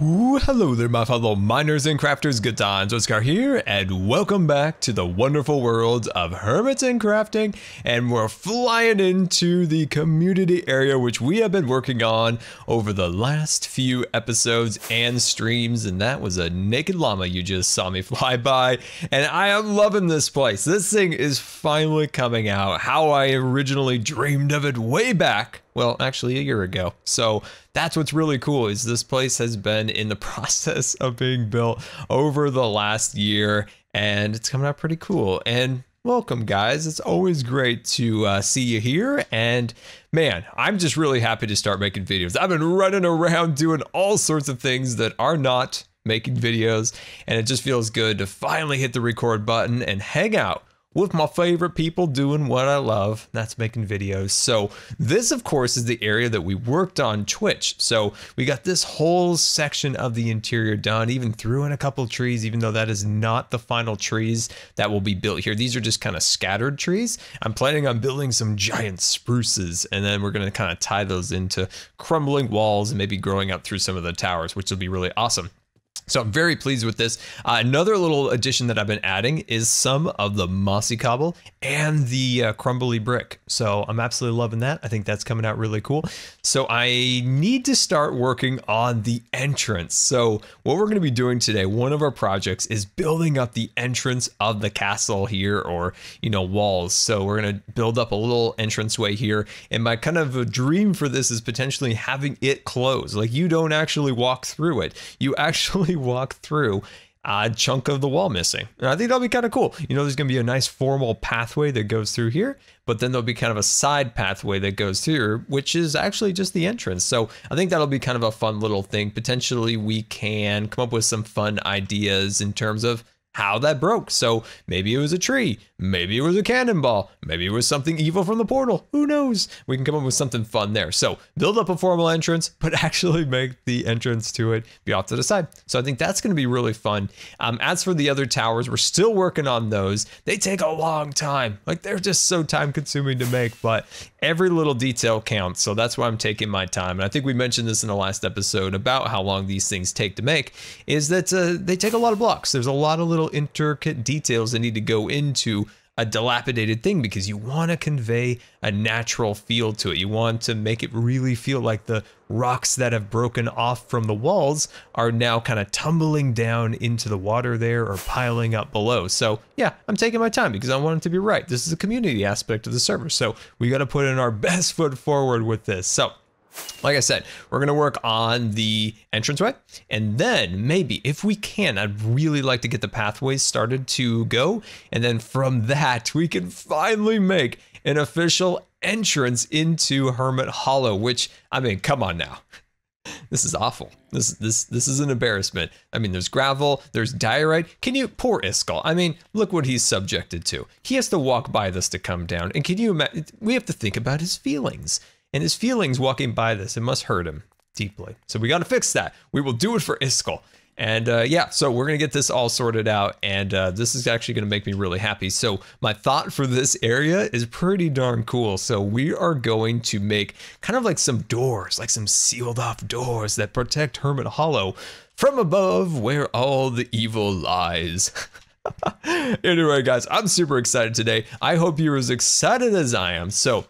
Ooh, hello there, my fellow miners and crafters. Good times, Oscar here, and welcome back to the wonderful world of Hermits and Crafting. And we're flying into the community area, which we have been working on over the last few episodes and streams. And that was a naked llama you just saw me fly by. And I am loving this place. This thing is finally coming out how I originally dreamed of it way back. Well, actually a year ago. So that's what's really cool is this place has been in the process of being built over the last year, and it's coming out pretty cool. And welcome, guys. It's always great to see you here. And man, I'm just really happy to start making videos. I've been running around doing all sorts of things that are not making videos, and it just feels good to finally hit the record button and hang out with my favorite people doing what I love, that's making videos. So this, of course, is the area that we worked on Twitch. So we got this whole section of the interior done, even threw in a couple trees, even though that is not the final trees that will be built here. These are just kind of scattered trees. I'm planning on building some giant spruces, and then we're gonna kind of tie those into crumbling walls and maybe growing up through some of the towers, which will be really awesome. So I'm very pleased with this. Another little addition that I've been adding is some of the mossy cobble and the crumbly brick. So I'm absolutely loving that. I think that's coming out really cool. So I need to start working on the entrance. So what we're going to be doing today, one of our projects is building up the entrance of the castle here, or, you know, walls. So we're going to build up a little entranceway here. And my kind of a dream for this is potentially having it close. Like, you don't actually walk through it. You actually walk through a chunk of the wall missing. And I think that'll be kind of cool. You know, there's going to be a nice formal pathway that goes through here, but then there'll be kind of a side pathway that goes through, which is actually just the entrance. So I think that'll be kind of a fun little thing. Potentially we can come up with some fun ideas in terms of how that broke. So maybe it was a tree, maybe it was a cannonball, maybe it was something evil from the portal. Who knows? We can come up with something fun there. So build up a formal entrance, but actually make the entrance to it be off to the side. So I think that's going to be really fun. As for the other towers, we're still working on those. They take a long time. Like, they're just so time consuming to make, but every little detail counts. So that's why I'm taking my time. And I think we mentioned this in the last episode about how long these things take to make, is that they take a lot of blocks. There's a lot of little intricate details that need to go into a dilapidated thing, because you want to convey a natural feel to it. You want to make it really feel like the rocks that have broken off from the walls are now kind of tumbling down into the water there, or piling up below. So yeah, I'm taking my time because I want it to be right. This is a community aspect of the server, so we got to put in our best foot forward with this. So like I said, we're going to work on the entranceway, and then maybe, if we can, I'd really like to get the pathways started to go. And then from that, we can finally make an official entrance into Hermit Hollow, which, I mean, come on now. This is awful. This is an embarrassment. I mean, there's gravel, there's diorite. Can you, poor Iskall. I mean, look what he's subjected to. He has to walk by this to come down. And can you imagine, we have to think about his feelings. And his feelings walking by this, it must hurt him deeply. So we got to fix that. We will do it for Iskall. And yeah, so we're going to get this all sorted out. And this is actually going to make me really happy. So my thought for this area is pretty darn cool. So we are going to make kind of like some doors, like some sealed off doors that protect Hermit Hollow from above, where all the evil lies. Anyway, guys, I'm super excited today. I hope you're as excited as I am. So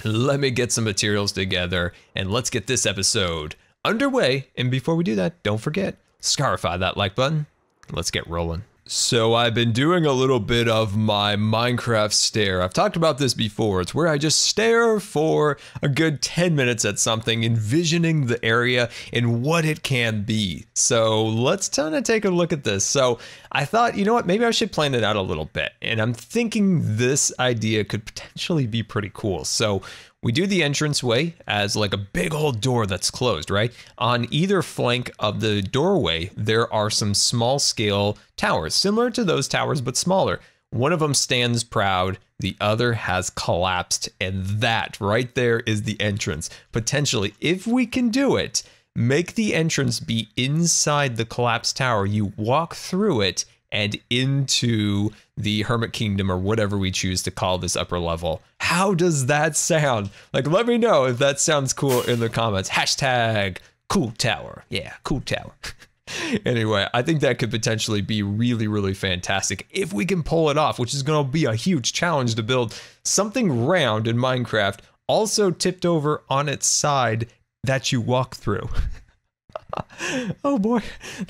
let me get some materials together and let's get this episode underway. And before we do that, don't forget, scarify that like button. Let's get rolling. So I've been doing a little bit of my Minecraft stare. I've talked about this before. It's where I just stare for a good 10 minutes at something, envisioning the area and what it can be. So let's kind of take a look at this. So I thought, you know what, maybe I should plan it out a little bit. And I'm thinking this idea could potentially be pretty cool. So we do the entranceway as like a big old door that's closed, right? On either flank of the doorway, there are some small scale towers, similar to those towers, but smaller. One of them stands proud, the other has collapsed, and that right there is the entrance. Potentially, if we can do it, make the entrance be inside the collapsed tower. You walk through it and into the Hermit Kingdom, or whatever we choose to call this upper level. How does that sound? Like, let me know if that sounds cool in the comments. Hashtag cool tower. Yeah, cool tower. Anyway, I think that could potentially be really, really fantastic if we can pull it off, which is going to be a huge challenge to build something round in Minecraft, also tipped over on its side that you walk through. Oh boy,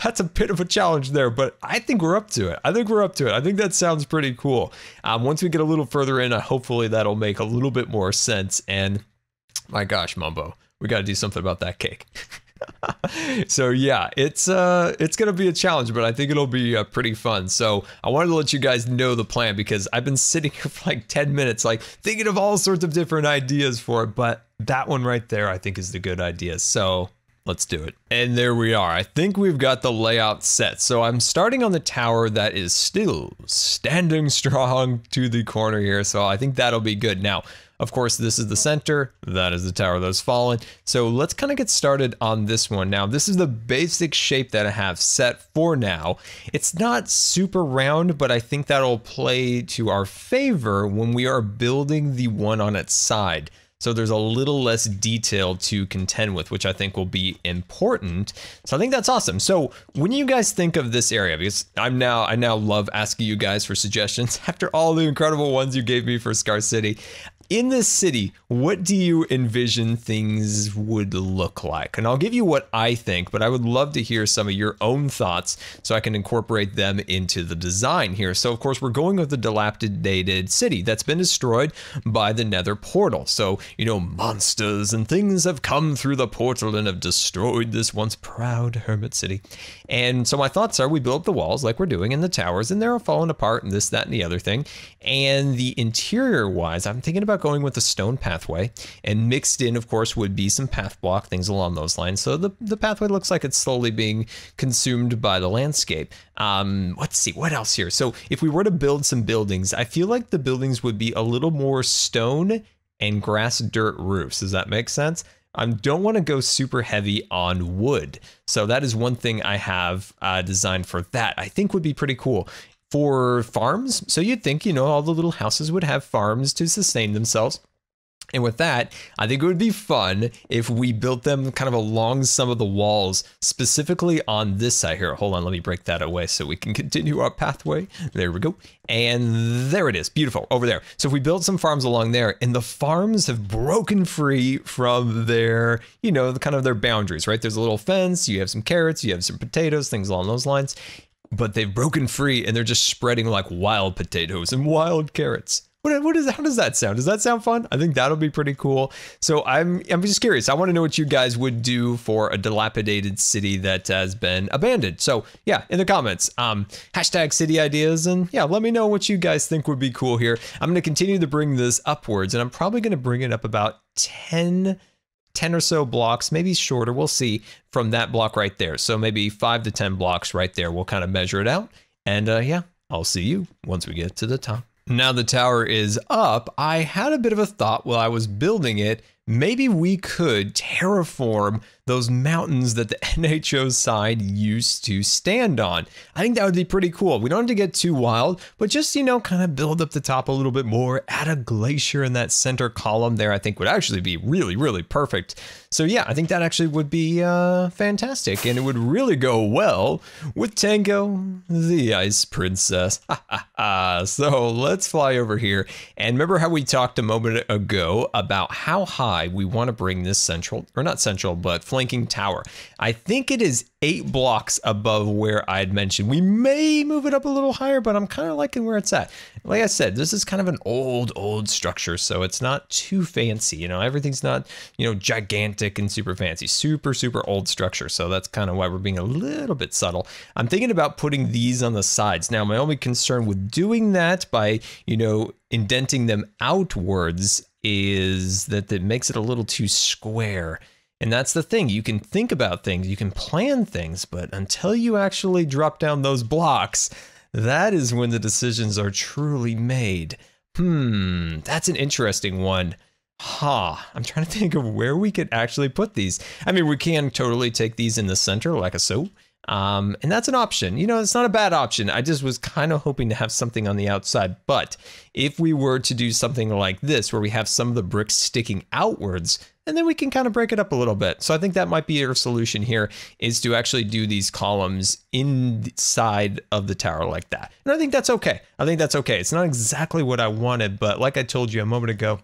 that's a bit of a challenge there, but I think we're up to it. I think that sounds pretty cool. Once we get a little further in, hopefully that'll make a little bit more sense. And my gosh, Mumbo, we got to do something about that cake. So yeah, it's gonna be a challenge, but I think it'll be pretty fun. So I wanted to let you guys know the plan because I've been sitting here for like 10 minutes, like thinking of all sorts of different ideas for it. But that one right there, I think, is the good idea. So let's do it. And there we are. I think we've got the layout set. So I'm starting on the tower that is still standing strong to the corner here. So I think that'll be good. Now, of course, this is the center. That is the tower that's fallen. So let's kind of get started on this one. Now, this is the basic shape that I have set for now. It's not super round, but I think that'll play to our favor when we are building the one on its side. So there's a little less detail to contend with, which I think will be important. So I think that's awesome. So when you guys think of this area, because I now love asking you guys for suggestions after all the incredible ones you gave me for Scar City. In this city, what do you envision things would look like? And I'll give you what I think, but I would love to hear some of your own thoughts so I can incorporate them into the design here. So of course, we're going with the dilapidated city that's been destroyed by the Nether portal. So, you know, monsters and things have come through the portal and have destroyed this once proud hermit city. And so my thoughts are we build up the walls like we're doing in the towers, and they're all falling apart and this, that, and the other thing. And the interior wise, I'm thinking about going with a stone pathway, and mixed in, of course, would be some path block, things along those lines. So the pathway looks like it's slowly being consumed by the landscape. Let's see, what else here? So if we were to build some buildings, I feel like the buildings would be a little more stone and grass dirt roofs. Does that make sense? I don't want to go super heavy on wood. So that is one thing I have designed for that. I think would be pretty cool. For farms, so you'd think, you know, all the little houses would have farms to sustain themselves. And with that, I think it would be fun if we built them kind of along some of the walls, specifically on this side here. Hold on, let me break that away so we can continue our pathway. There we go. And there it is, beautiful, over there. So if we build some farms along there, and the farms have broken free from their, you know, kind of their boundaries, right? There's a little fence, you have some carrots, you have some potatoes, things along those lines. But they've broken free and they're just spreading like wild potatoes and wild carrots. How does that sound? Does that sound fun? I think that'll be pretty cool. So I'm just curious. I want to know what you guys would do for a dilapidated city that has been abandoned. So yeah, in the comments, hashtag city ideas, and yeah, let me know what you guys think would be cool here. I'm going to continue to bring this upwards, and I'm probably going to bring it up about 10 or so blocks, maybe shorter, we'll see, from that block right there. So maybe 5 to 10 blocks right there. We'll kind of measure it out. And yeah, I'll see you once we get to the top. Now the tower is up. I had a bit of a thought while I was building it. Maybe we could terraform those mountains that the NHO side used to stand on. I think that would be pretty cool. We don't have to get too wild, but just, you know, kind of build up the top a little bit more, add a glacier in that center column there, I think would actually be really, really perfect. So yeah, I think that actually would be fantastic, and it would really go well with Tango, the Ice Princess. So let's fly over here. And remember how we talked a moment ago about how high we want to bring this central, or not central, but flanking tower. I think it is 8 blocks above where I had mentioned. We may move it up a little higher, but I'm kind of liking where it's at. Like I said, this is kind of an old structure, so it's not too fancy. You know, everything's not, you know, gigantic and super fancy. Super old structure. So that's kind of why we're being a little bit subtle. I'm thinking about putting these on the sides. Now, my only concern with doing that by, you know, indenting them outwards is that it makes it a little too square. And that's the thing. You can think about things, you can plan things, but until you actually drop down those blocks, that is when the decisions are truly made. That's an interesting one. I'm trying to think of where we could actually put these. I mean, we can totally take these in the center like a so. And that's an option. You know, it's not a bad option. I just was kind of hoping to have something on the outside. But if we were to do something like this, where we have some of the bricks sticking outwards, and then we can kind of break it up a little bit. So I think that might be our solution here, is to actually do these columns inside of the tower like that. And I think that's okay. I think that's okay. It's not exactly what I wanted, but like I told you a moment ago,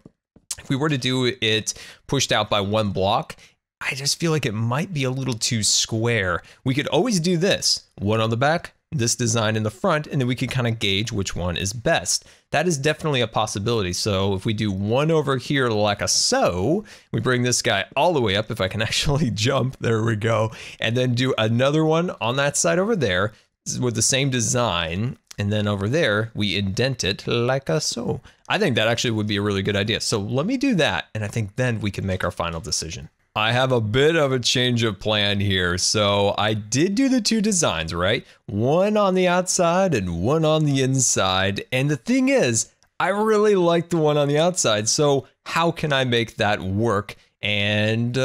if we were to do it pushed out by 1 block, I just feel like it might be a little too square. We could always do this, 1 on the back, this design in the front, and then we can kind of gauge which one is best. That is definitely a possibility. So if we do 1 over here like a so, we bring this guy all the way up, if I can actually jump, there we go, and then do another one on that side over there with the same design, and then over there we indent it like a so. I think that actually would be a really good idea. So let me do that, and I think then we can make our final decision. I have a bit of a change of plan here. So I did do the 2 designs, right? 1 on the outside and 1 on the inside. And the thing is, I really like the one on the outside. So how can I make that work and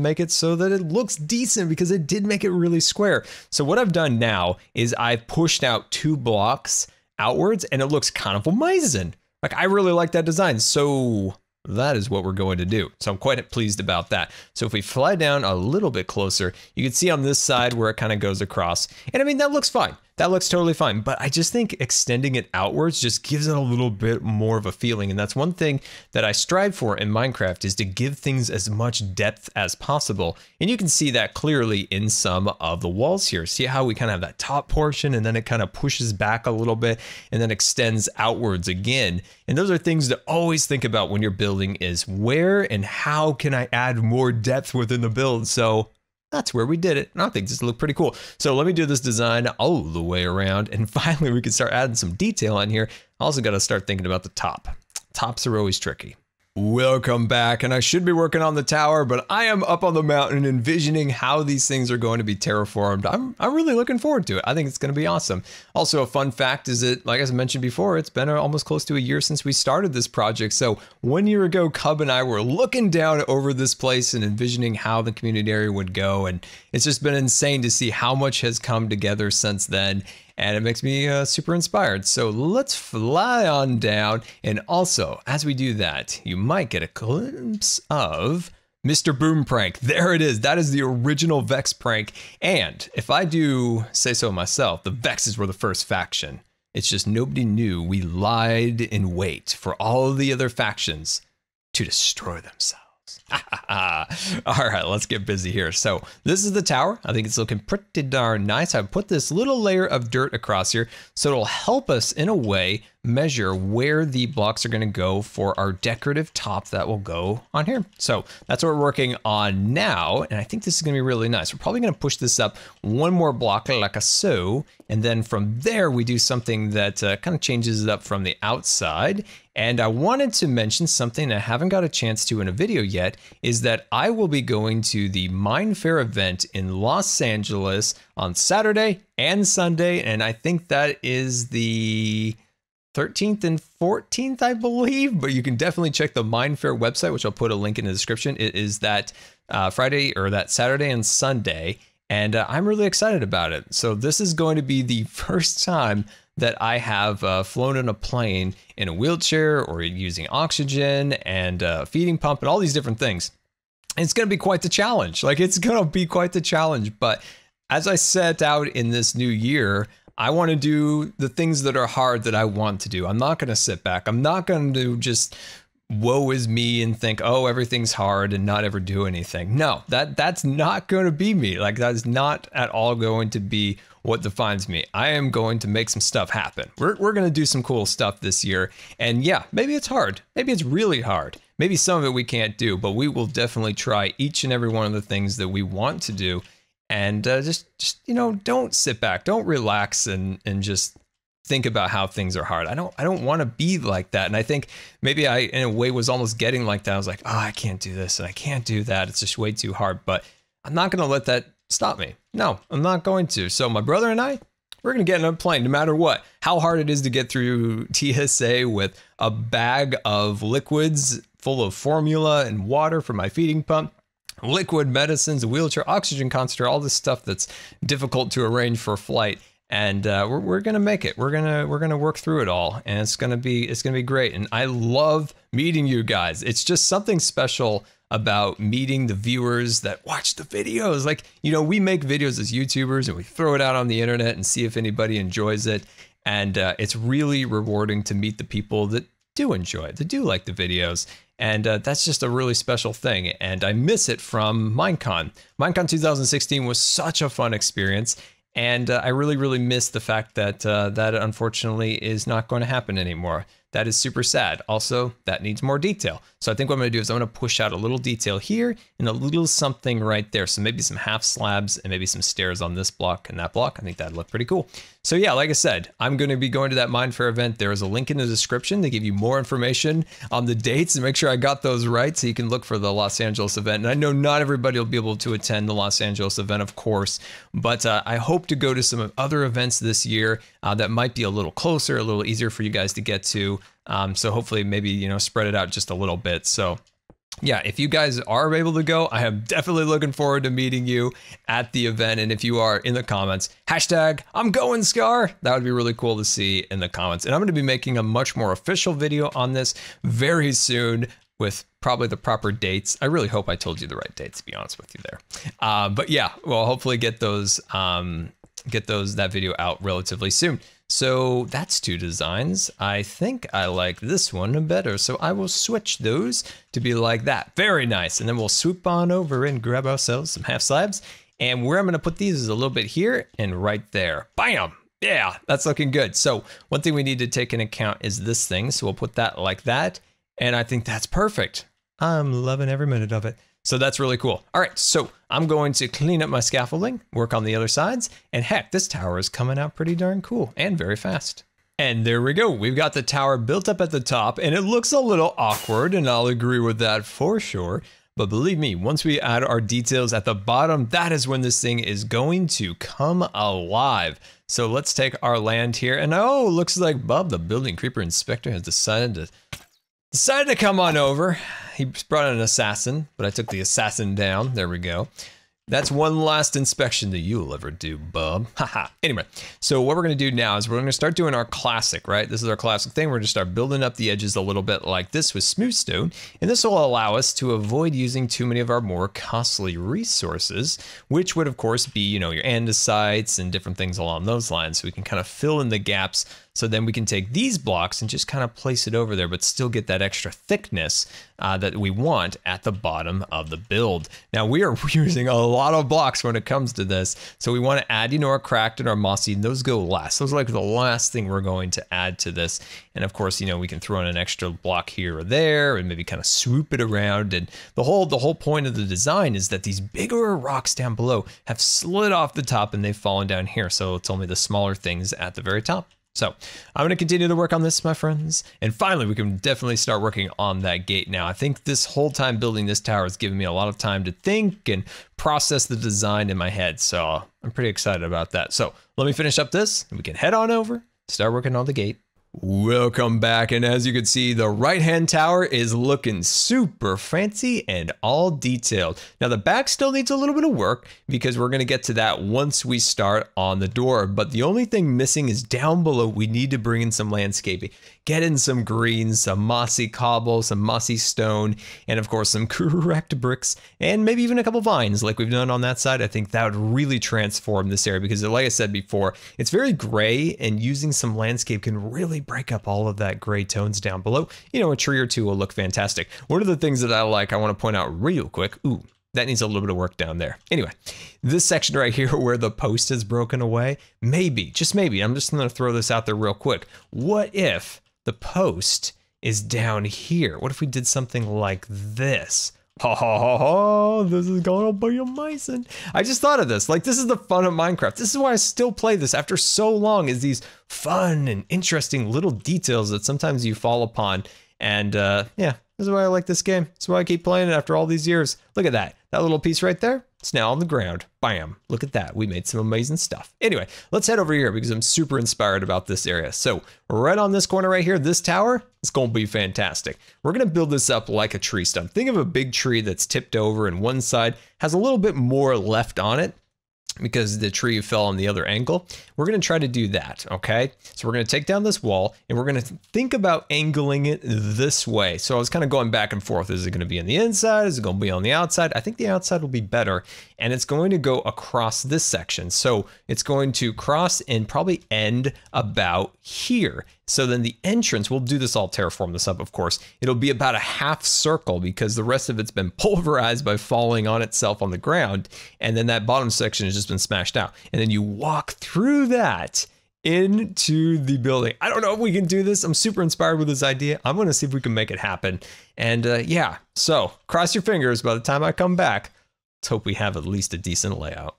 make it so that it looks decent, because it did make it really square. So what I've done now is I've pushed out 2 blocks outwards, and it looks kind of amazing. Like, I really like that design. So that is what we're going to do. So I'm quite pleased about that. So if we fly down a little bit closer, you can see on this side where it kind of goes across. And I mean, that looks fine. That looks totally fine. But I just think extending it outwards just gives it a little bit more of a feeling. And that's one thing that I strive for in Minecraft, is to give things as much depth as possible. And you can see that clearly in some of the walls here. See how we kind of have that top portion, and then it kind of pushes back a little bit and then extends outwards again. And those are things to always think about when you're building, is where and how can I add more depth within the build. So that's where we did it. And I think this looked pretty cool. So let me do this design all the way around, and finally we can start adding some detail on here. I also got to start thinking about the top. Tops are always tricky. Welcome back, and I should be working on the tower, but I am up on the mountain envisioning how these things are going to be terraformed. I'm really looking forward to it. I think it's going to be awesome. Also, a fun fact is that, like I mentioned before, it's been almost close to a year since we started this project. So 1 year ago, Cub and I were looking down over this place and envisioning how the community area would go, and it's just been insane to see how much has come together since then. And it makes me super inspired. So let's fly on down. And also, as we do that, you might get a glimpse of Mr. Boom Prank. There it is. That is the original Vex prank. And if I do say so myself, the Vexes were the first faction. It's just nobody knew we lied in wait for all of the other factions to destroy themselves. All right, let's get busy here. So this is the tower. I think it's looking pretty darn nice. I put this little layer of dirt across here, so it'll help us in a way measure where the blocks are going to go for our decorative top that will go on here. So that's what we're working on now, and I think this is going to be really nice. We're probably going to push this up 1 more block like a so, and then from there we do something that kind of changes it up from the outside. And I wanted to mention something I haven't got a chance to in a video yet, is that I will be going to the Minefaire event in Los Angeles on Saturday and Sunday, and I think that is the 13th and 14th, I believe, but you can definitely check the Minefaire website, which I'll put a link in the description. It is that Friday, or that Saturday and Sunday, and I'm really excited about it. So this is going to be the first time that I have flown in a plane in a wheelchair, or using oxygen and feeding pump and all these different things. And it's going to be quite the challenge. Like, it's going to be quite the challenge. But as I set out in this new year, I want to do the things that are hard that I want to do. I'm not going to sit back. I'm not going to just woe is me and think, oh, everything's hard and not ever do anything. No, that's not going to be me. Like, that is not at all going to be what defines me. I am going to make some stuff happen. We're going to do some cool stuff this year. And yeah, maybe it's hard. Maybe it's really hard. Maybe some of it we can't do, but we will definitely try each and every one of the things that we want to do. And just you know, don't sit back, don't relax and just think about how things are hard. I don't want to be like that. And I think maybe I, in a way, was almost getting like that. I was like, oh, I can't do this and I can't do that. It's just way too hard. But I'm not going to let that stop me. No, I'm not going to. So my brother and I, we're going to get in a plane no matter what. How hard it is to get through TSA with a bag of liquids full of formula and water for my feeding pump, liquid medicines, a wheelchair, oxygen concentrator, all this stuff that's difficult to arrange for a flight. And we're gonna make it. We're gonna work through it all, and it's gonna be great. And I love meeting you guys. It's just something special about meeting the viewers that watch the videos. Like, you know, we make videos as YouTubers and we throw it out on the internet and see if anybody enjoys it. And it's really rewarding to meet the people that do enjoy it, that do like the videos. And that's just a really special thing. And I miss it from Minecon. Minecon 2016 was such a fun experience. And I really, really miss the fact that that unfortunately is not going to happen anymore. That is super sad. Also, that needs more detail. So I think what I'm going to do is I'm going to push out a little detail here and a little something right there. So maybe some half slabs and maybe some stairs on this block and that block. I think that'd look pretty cool. So yeah, like I said, I'm going to be going to that Minefaire event. There is a link in the description to give you more information on the dates and make sure I got those right so you can look for the Los Angeles event. And I know not everybody will be able to attend the Los Angeles event, of course, but I hope to go to some other events this year that might be a little closer, a little easier for you guys to get to. So hopefully maybe, you know, spread it out just a little bit. So yeah, if you guys are able to go, I am definitely looking forward to meeting you at the event. And if you are, in the comments, hashtag I'm going Scar. That would be really cool to see in the comments. And I'm going to be making a much more official video on this very soon with probably the proper dates. I really hope I told you the right dates, to be honest with you there. But yeah, we'll hopefully get that video out relatively soon. So that's two designs. I think I like this one better. So I will switch those to be like that. Very nice. And then we'll swoop on over and grab ourselves some half slabs. And where I'm going to put these is a little bit here and right there. Bam! Yeah, that's looking good. So one thing we need to take into account is this thing. So we'll put that like that. And I think that's perfect. I'm loving every minute of it. So that's really cool. All right, so I'm going to clean up my scaffolding, work on the other sides, and heck, this tower is coming out pretty darn cool and very fast. And there we go. We've got the tower built up at the top, and it looks a little awkward, and I'll agree with that for sure. But believe me, once we add our details at the bottom, that is when this thing is going to come alive. So let's take our land here, and oh, looks like Bob, the building creeper inspector, has decided to come on over. He brought in an assassin, but I took the assassin down. There we go. That's one last inspection that you'll ever do, bub. Haha. Anyway, so what we're going to do now is we're going to start doing our classic, right? This is our classic thing. We're going to start building up the edges a little bit like this with smooth stone. And this will allow us to avoid using too many of our more costly resources, which would, of course, be, you know, your andesites and different things along those lines. So we can kind of fill in the gaps. So then we can take these blocks and just kind of place it over there, but still get that extra thickness that we want at the bottom of the build. Now we are using a lot of blocks when it comes to this. So we want to add, you know, our cracked and our mossy, and those go last. Those are like the last thing we're going to add to this. And of course, you know, we can throw in an extra block here or there and maybe kind of swoop it around. And the whole point of the design is that these bigger rocks down below have slid off the top and they've fallen down here. So it's only the smaller things at the very top. So I'm going to continue to work on this, my friends. And finally, we can definitely start working on that gate now. I think this whole time building this tower has given me a lot of time to think and process the design in my head. So I'm pretty excited about that. So let me finish up this and we can head on over, start working on the gate. Welcome back, and as you can see, the right-hand tower is looking super fancy and all detailed. Now the back still needs a little bit of work because we're going to get to that once we start on the door, but the only thing missing is down below. We need to bring in some landscaping, get in some greens, some mossy cobble, some mossy stone, and of course some cracked bricks, and maybe even a couple vines like we've done on that side. I think that would really transform this area because, like I said before, it's very gray, and using some landscape can really break up all of that gray tones down below. You know, a tree or two will look fantastic. One of the things that I like, I want to point out real quick, ooh, that needs a little bit of work down there. Anyway, this section right here where the post is broken away, maybe, just maybe, I'm just going to throw this out there real quick. What if the post is down here? What if we did something like this? Ha ha ha ha, this is gonna be amazing. I just thought of this. Like, this is the fun of Minecraft. This is why I still play this after so long, is these fun and interesting little details that sometimes you fall upon. And yeah, this is why I like this game. That's why I keep playing it after all these years. Look at that. That little piece right there, it's now on the ground. Bam. Look at that. We made some amazing stuff. Anyway, let's head over here because I'm super inspired about this area. So right on this corner right here, this tower, it's going to be fantastic. We're going to build this up like a tree stump. Think of a big tree that's tipped over and one side has a little bit more left on it. because the tree fell on the other angle. We're going to try to do that, okay? So we're going to take down this wall and we're going to think about angling it this way. So I was kind of going back and forth. Is it going to be on the inside? Is it going to be on the outside? I think the outside will be better, and it's going to go across this section. So it's going to cross and probably end about here. So then the entrance, we'll do this all, terraform this up, of course. It'll be about a half circle because the rest of it's been pulverized by falling on itself on the ground. And then that bottom section has just been smashed out. And then you walk through that into the building. I don't know if we can do this. I'm super inspired with this idea. I'm going to see if we can make it happen. And yeah, so cross your fingers by the time I come back. Let's hope we have at least a decent layout.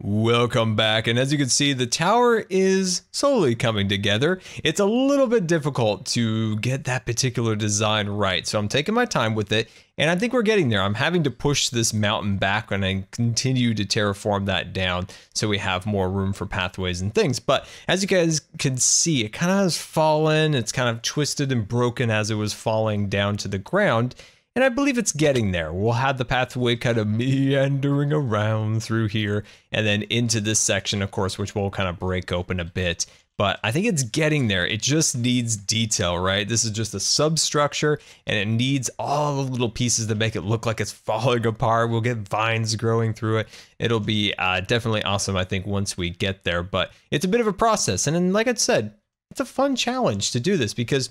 Welcome back, and as you can see, the tower is slowly coming together. It's a little bit difficult to get that particular design right, so I'm taking my time with it, and I think we're getting there. I'm having to push this mountain back and I continue to terraform that down so we have more room for pathways and things. But as you guys can see, it kind of has fallen. It's kind of twisted and broken as it was falling down to the ground. And I believe it's getting there. We'll have the pathway kind of meandering around through here and then into this section, of course, which will kind of break open a bit. But I think it's getting there. It just needs detail, right? This is just a substructure and it needs all the little pieces to make it look like it's falling apart. We'll get vines growing through it. It'll be definitely awesome, I think, once we get there. But it's a bit of a process. And then, like I said, it's a fun challenge to do this because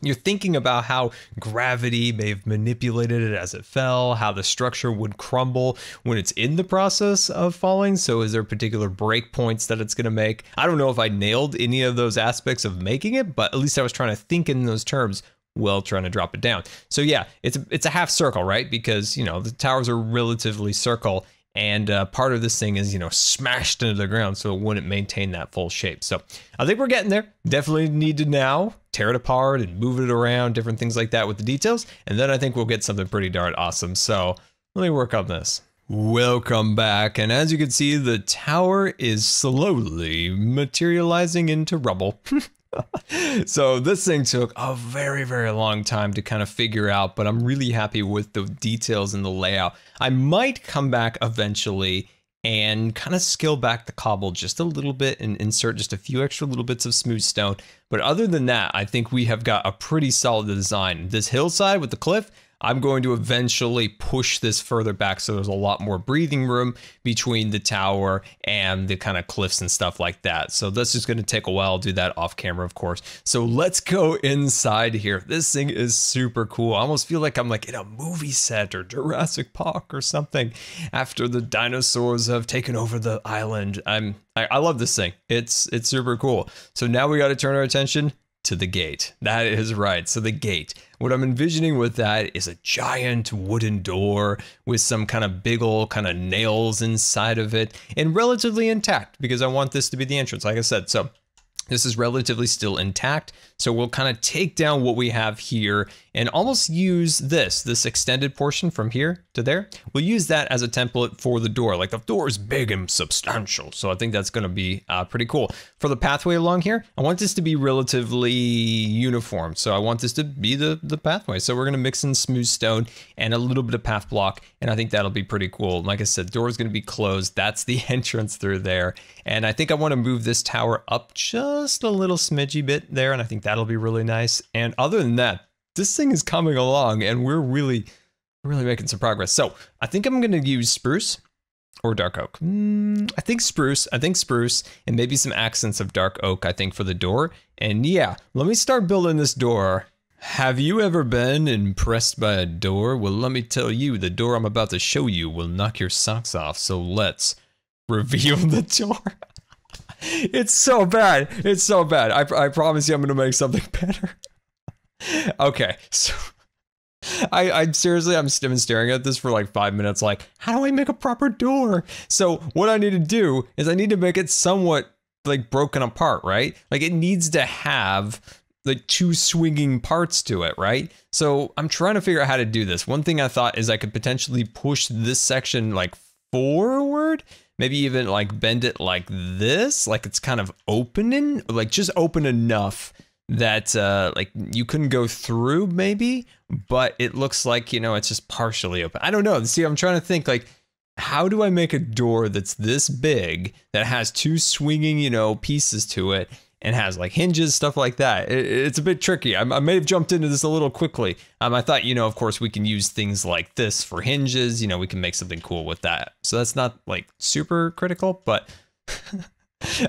you're thinking about how gravity may have manipulated it as it fell, how the structure would crumble when it's in the process of falling. So is there particular break points that it's going to make? I don't know if I nailed any of those aspects of making it, but at least I was trying to think in those terms while trying to drop it down. So yeah, it's a half circle, right? Because, you know, the towers are relatively circle. And part of this thing is, you know, smashed into the ground so it wouldn't maintain that full shape. So I think we're getting there. Definitely need to now tear it apart and move it around, different things like that with the details. And then I think we'll get something pretty darn awesome. So let me work on this. Welcome back. And as you can see, the tower is slowly materializing into rubble. So this thing took a very, very long time to kind of figure out, but I'm really happy with the details and the layout. I might come back eventually and kind of scale back the cobble just a little bit and insert just a few extra little bits of smooth stone. But other than that, I think we have got a pretty solid design. This hillside with the cliff, I'm going to eventually push this further back so there's a lot more breathing room between the tower and the kind of cliffs and stuff like that. So that's just going to take a while. I'll do that off camera, of course. So let's go inside here. This thing is super cool. I almost feel like I'm like in a movie set or Jurassic Park or something after the dinosaurs have taken over the island. I love this thing. It's super cool. So now we got to turn our attention to the gate. That is right. So the gate. What I'm envisioning with that is a giant wooden door with some kind of big old kind of nails inside of it and relatively intact because I want this to be the entrance, like I said. So this is relatively still intact. So we'll kind of take down what we have here and almost use this extended portion from here to there. We'll use that as a template for the door. Like the door is big and substantial. So I think that's going to be pretty cool. For the pathway along here, I want this to be relatively uniform. So I want this to be the pathway. So we're going to mix in smooth stone and a little bit of path block. And I think that'll be pretty cool. Like I said, the door is going to be closed. That's the entrance through there. And I think I want to move this tower up just a little smidgy bit there. And I think that'll be really nice. And other than that, this thing is coming along and we're really making some progress. So I think I'm going to use spruce or dark oak. I think spruce and maybe some accents of dark oak, I think, for the door. And yeah, let me start building this door. Have you ever been impressed by a door? Well, let me tell you, the door I'm about to show you will knock your socks off. So let's reveal the door. It's so bad. It's so bad. I promise you I'm going to make something better. Okay, so I'm seriously, I'm been staring at this for like 5 minutes like, how do I make a proper door? So what I need to do is I need to make it somewhat like broken apart, right? Like it needs to have like two swinging parts to it, right? So I'm trying to figure out how to do this. One thing I thought is I could potentially push this section like forward, maybe even like bend it like this, like it's kind of opening, like just open enough that like you couldn't go through maybe, but it looks like, you know, it's just partially open. I don't know. See, I'm trying to think like, how do I make a door that's this big that has two swinging, you know, pieces to it and has like hinges, stuff like that? It's a bit tricky. I may have jumped into this a little quickly. I thought, you know, of course we can use things like this for hinges. You know, we can make something cool with that. So that's not like super critical, but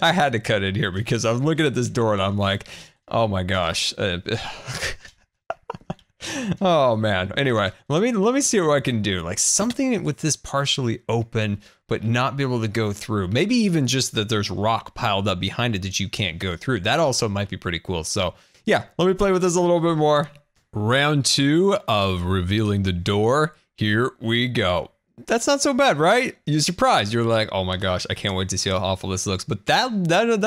I had to cut it here because I was looking at this door and I'm like, oh my gosh. Oh man. Anyway, let me see what I can do. Like something with this partially open, but not be able to go through. Maybe even just that there's rock piled up behind it that you can't go through. That also might be pretty cool. So yeah, let me play with this a little bit more. Round 2 of revealing the door. Here we go. That's not so bad, right? You're surprised. You're like, oh my gosh, I can't wait to see how awful this looks. But that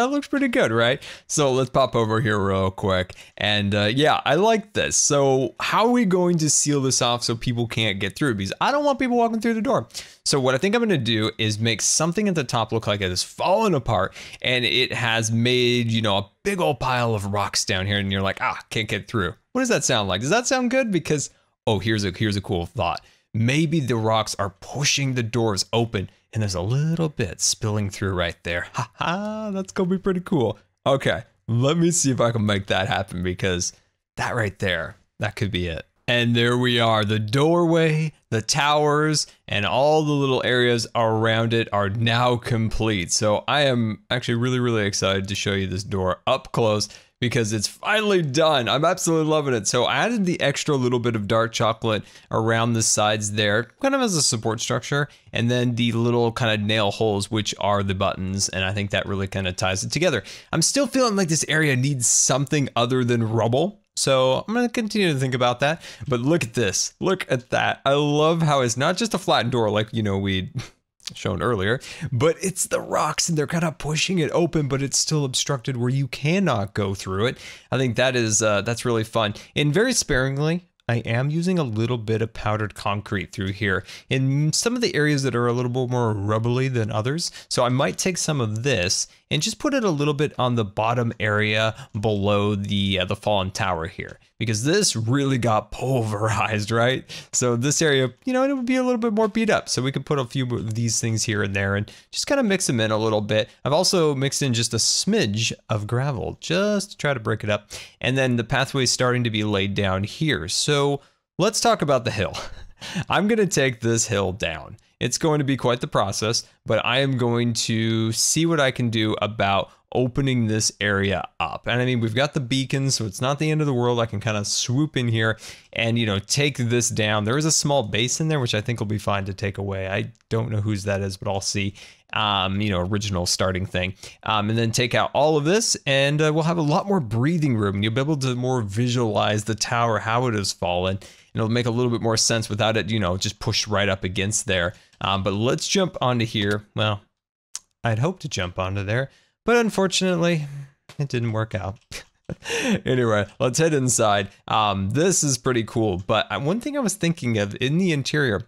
looks pretty good, right? So let's pop over here real quick. And yeah, I like this. So how are we going to seal this off so people can't get through? Because I don't want people walking through the door. So what I think I'm going to do is make something at the top look like it is falling apart. And it has made, you know, a big old pile of rocks down here. And you're like, can't get through. What does that sound like? Does that sound good? Because, oh, here's a cool thought. Maybe the rocks are pushing the doors open and there's a little bit spilling through right there. Ha, that's gonna be pretty cool. Okay, let me see if I can make that happen because that right there, that could be it. And there we are, the doorway, the towers, and all the little areas around it are now complete. So I am actually really excited to show you this door up close because it's finally done. I'm absolutely loving it. So I added the extra little bit of dark chocolate around the sides there, kind of as a support structure, and then the little kind of nail holes, which are the buttons, and I think that really kind of ties it together. I'm still feeling like this area needs something other than rubble. So I'm going to continue to think about that, but look at this, look at that. I love how it's not just a flat door like, you know, we'd shown earlier, but it's the rocks and they're kind of pushing it open, but it's still obstructed where you cannot go through it. I think that is, that's really fun. And very sparingly, I am using a little bit of powdered concrete through here in some of the areas that are a little bit more rubbly than others. So I might take some of this and just put it a little bit on the bottom area below the fallen tower here, because this really got pulverized, right? So this area, you know, it would be a little bit more beat up. So we could put a few of these things here and there and just kind of mix them in a little bit. I've also mixed in just a smidge of gravel just to try to break it up. And then the pathway is starting to be laid down here. So let's talk about the hill. I'm going to take this hill down. It's going to be quite the process, but I am going to see what I can do about opening this area up. And I mean, we've got the beacons, so it's not the end of the world. I can kind of swoop in here and, you know, take this down. There is a small base in there, which I think will be fine to take away. I don't know whose that is, but I'll see. You know, original starting thing. And then take out all of this and we'll have a lot more breathing room. You'll be able to more visualize the tower, how it has fallen. And it'll make a little bit more sense without it, you know, just pushed right up against there. But let's jump onto here. Well, I'd hoped to jump onto there, but unfortunately, it didn't work out. Anyway, let's head inside. This is pretty cool, but one thing I was thinking of in the interior,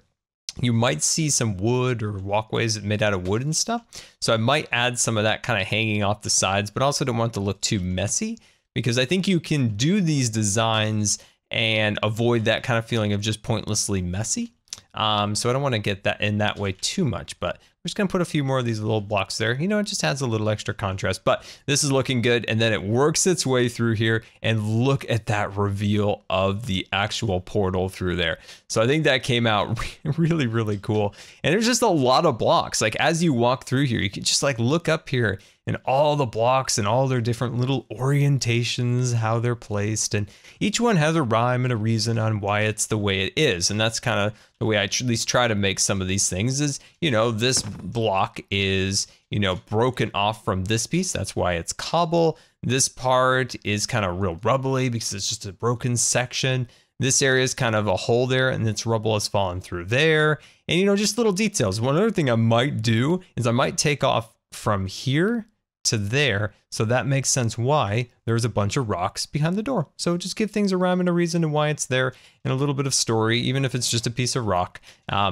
you might see some wood or walkways made out of wood and stuff. So I might add some of that kind of hanging off the sides, but also don't want it to look too messy because I think you can do these designs and avoid that kind of feeling of just pointlessly messy. So I don't want to get that in that way too much, but we're just going to put a few more of these little blocks there. You know, it just adds a little extra contrast, but this is looking good. And then it works its way through here and look at that reveal of the actual portal through there. So I think that came out really cool. And there's just a lot of blocks. Like as you walk through here, you can just like look up here and all the blocks and all their different little orientations, how they're placed. And each one has a rhyme and a reason on why it's the way it is. And that's kind of the way I at least try to make some of these things is, you know, this block is, you know, broken off from this piece. That's why it's cobble. This part is kind of real rubbly because it's just a broken section. This area is kind of a hole there and its rubble has fallen through there. And, you know, just little details. One other thing I might do is I might take off from here to there, so that makes sense why there's a bunch of rocks behind the door. So just give things a rhyme and a reason and why it's there and a little bit of story, even if it's just a piece of rock.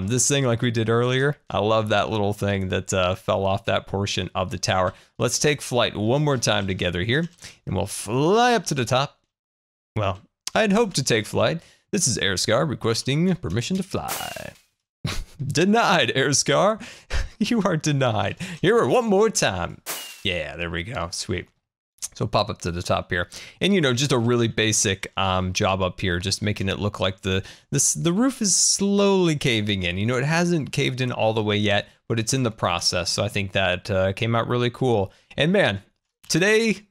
This thing like we did earlier, I love that little thing that fell off that portion of the tower. Let's take flight one more time together here and we'll fly up to the top. Well, I'd hoped to take flight. This is Airscar requesting permission to fly. Denied, Airscar. You are denied. Here, one more time. Yeah, there we go. Sweet. So pop up to the top here, and you know, just a really basic job up here, just making it look like the roof is slowly caving in. You know, it hasn't caved in all the way yet, but it's in the process. So I think that came out really cool. And man, today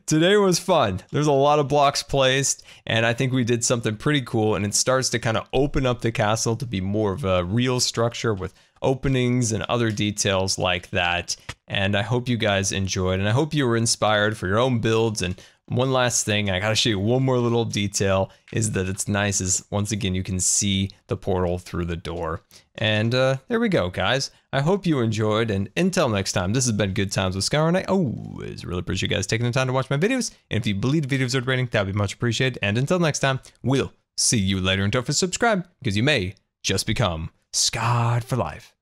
was fun. There's a lot of blocks placed, and I think we did something pretty cool. And it starts to kind of open up the castle to be more of a real structure with openings and other details like that. And I hope you guys enjoyed, and I hope you were inspired for your own builds. And one last thing, I gotta show you one more little detail, is that it's nice is once again you can see the portal through the door. And there we go, guys. I hope you enjoyed, and until next time, this has been Good Times with Skylar, and I always really appreciate you guys taking the time to watch my videos. And if you believe the videos are rating, that would be much appreciated. And until next time, we'll see you later, and don't forget to subscribe, because you may just become scarred for life.